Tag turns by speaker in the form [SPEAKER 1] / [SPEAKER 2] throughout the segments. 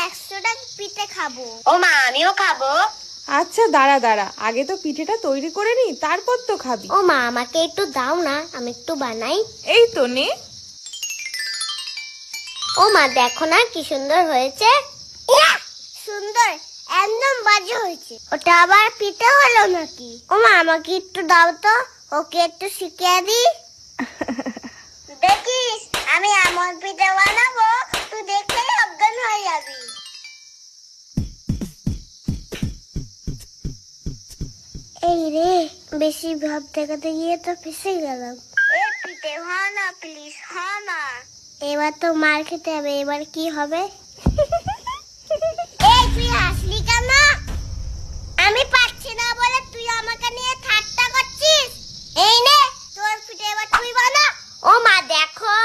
[SPEAKER 1] 100টা পিঠে খাবো। ও মা, আমিও খাবো।
[SPEAKER 2] আচ্ছা দাঁড়া দাঁড়া, আগে তো পিঠেটা তৈরি করে নি, তারপর তো খাবি।
[SPEAKER 1] ও মা, আমাকে একটু দাও না, আমি একটু বানাই।
[SPEAKER 2] এই তো নে।
[SPEAKER 1] ও মা, দেখো না কি সুন্দর হয়েছে। সুন্দর, একদম বাজে হয়েছে। ওটা আবার পিঠে হলো নাকি? ও মা, আমাকে একটু দাও তো, ওকে একটু শিখিয়ে দি। দেখিস, আমি এমন পিঠে বানাবো, তুই দেখলেই অজ্ঞান হয়ে যাবি। এই রে, বেশি ভাব দেখাতে গিয়ে তো ফেসে গেলাম। পিঠে হয় না, প্লিজ হয় না। এবার তো মার খেতে হবে, এবার কি হবে? এই তুই হাসলি কেন? আমি পারছি না বলে তুই আমাকে নিয়ে ঠাট্টা করছিস। এই নে তোর পিঠে, এবার তুই বানা। ও মা দেখো।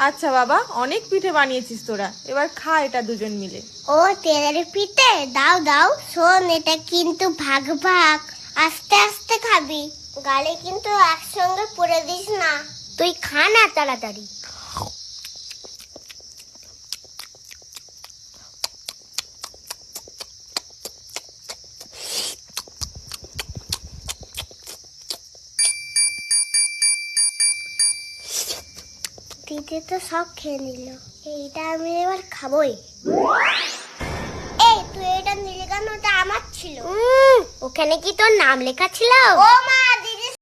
[SPEAKER 2] আচ্ছা বাবা, অনেক পিঠে বানিয়েছিস তোরা, এবার খা এটা দুজন মিলে।
[SPEAKER 1] ও তেলের পিঠে, দাও দাও। শোন, এটা কিন্তু ভাগ ভাগ, আস্তে আস্তে খাবি, গালে কিন্তু একসঙ্গে পুড়ে দিস না। তুই খা না তাড়াতাড়ি। দিদি তো সব খেয়ে নিল, এইটা আমি এবার খাবোই। এই তুই এটা নিলে কেন? ওটা আমার ছিল। ওখানে কি তোর নাম লেখা ছিল? ও মা,